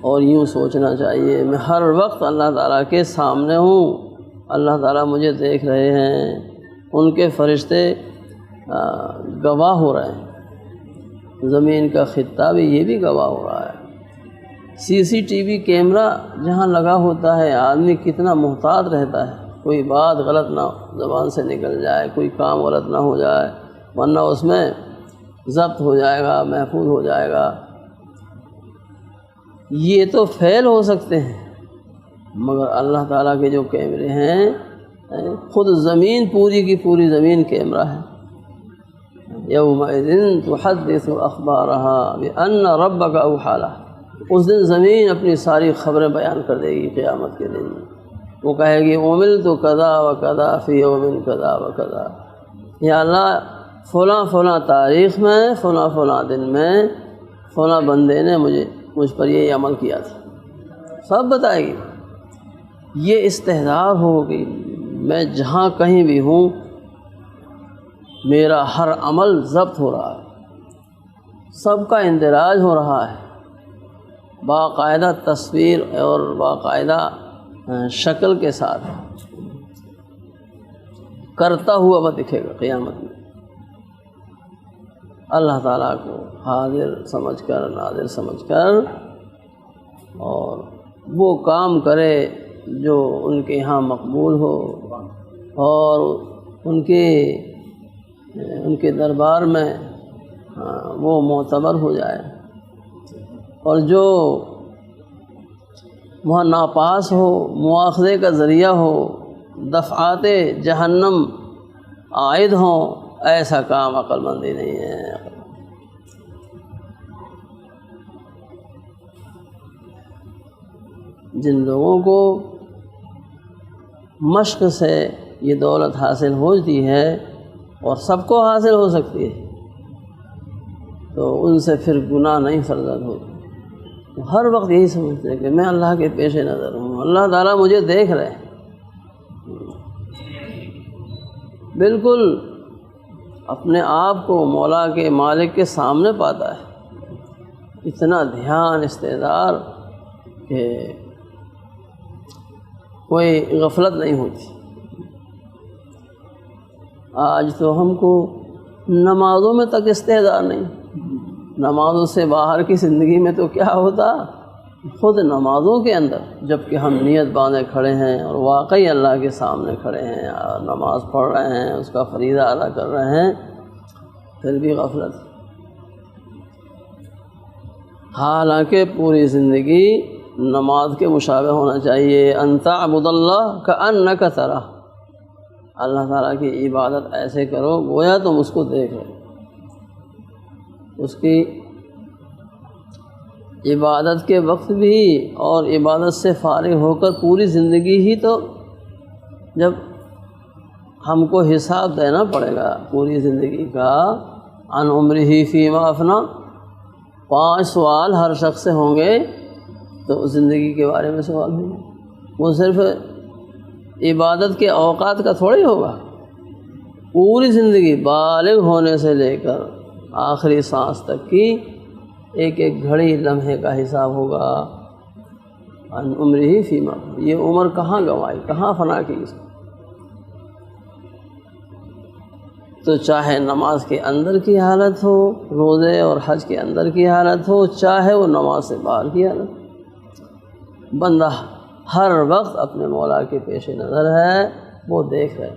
اور یوں سوچنا چاہیے میں ہر وقت اللہ تعالیٰ کے سامنے ہوں، اللہ تعالیٰ مجھے دیکھ رہے ہیں، ان کے فرشتے گواہ ہو رہے ہیں، زمین کا خطہ بھی یہ بھی گواہ ہو رہا ہے۔ CCTV کیمرہ جہاں لگا ہوتا ہے آدمی کتنا محتاط رہتا ہے، کوئی بات غلط نہ زبان سے نکل جائے، کوئی کام غلط نہ ہو جائے، ورنہ اس میں ضبط ہو جائے گا، محفوظ ہو جائے گا۔ یہ تو فیل ہو سکتے ہیں، مگر اللہ تعالیٰ کے جو کیمرے ہیں، خود زمین پوری کی پوری زمین کیمرہ ہے۔ یومئذ تحدث اخبارها بان ربک اوحی لها، اس دن زمین اپنی ساری خبریں بیان کر دے گی قیامت کے دن۔ وہ کہے گی عملت کذا و کذا فی یوم کذا و کذا، یا اللہ فلاں فلاں تاریخ میں فلاں فلاں دن میں فلاں بندے نے مجھ پر یہ عمل کیا تھا، سب بتائے گی۔ یہ استحضار ہوگی، میں جہاں کہیں بھی ہوں میرا ہر عمل ضبط ہو رہا ہے، سب کا اندراج ہو رہا ہے، باقاعدہ تصویر اور باقاعدہ شکل کے ساتھ کرتا ہوا وہ دکھے گا قیامت میں۔ اللہ تعالیٰ کو حاضر سمجھ کر، ناظر سمجھ کر، اور وہ کام کرے جو ان کے یہاں مقبول ہو اور ان کے دربار میں وہ معتبر ہو جائے، اور جو وہاں ناپاس ہو، مواخذے کا ذریعہ ہو، دفعات جہنم عائد ہوں، ایسا کام عقل مندی نہیں ہے۔ جن لوگوں کو مشق سے یہ دولت حاصل ہوتی ہے اور سب کو حاصل ہو سکتی ہے، تو ان سے پھر گناہ نہیں سرزد ہوتی۔ ہر وقت یہی سمجھتے ہیں کہ میں اللہ کے پیش نظر ہوں، اللہ تعالیٰ مجھے دیکھ رہے ہیں۔ بالکل اپنے آپ کو مولا کے مالک کے سامنے پاتا ہے، اتنا دھیان استحضار کہ کوئی غفلت نہیں ہوتی۔ آج تو ہم کو نمازوں میں تک استحضار نہیں، نمازوں سے باہر کی زندگی میں تو کیا ہوتا، خود نمازوں کے اندر جب کہ ہم نیت باندھے کھڑے ہیں اور واقعی اللہ کے سامنے کھڑے ہیں اور نماز پڑھ رہے ہیں، اس کا فریضہ ادا کر رہے ہیں، پھر بھی غفلت۔ حالانکہ پوری زندگی نماز کے مشابہ ہونا چاہیے، ان تعبد اللہ کأنک تراہ، اللہ تعالیٰ کی عبادت ایسے کرو گویا تم اس کو دیکھ رہے، اس کی عبادت کے وقت بھی اور عبادت سے فارغ ہو کر پوری زندگی ہی تو جب ہم کو حساب دینا پڑے گا پوری زندگی کا، عن عمرہ فیما افنا، 5 سوال ہر شخص سے ہوں گے، تو زندگی کے بارے میں سوال ہوگا، وہ صرف عبادت کے اوقات کا تھوڑی ہوگا، پوری زندگی بالغ ہونے سے لے کر آخری سانس تک کی ایک ایک گھڑی لمحے کا حساب ہوگا۔ عن عمرہ فیما، یہ عمر کہاں گنوائی، کہاں فنا کی اس کو۔ تو چاہے نماز کے اندر کی حالت ہو، روزے اور حج کے اندر کی حالت ہو، چاہے وہ نماز سے باہر کی حالت، بندہ ہر وقت اپنے مولا کے پیش نظر ہے، وہ دیکھ رہے۔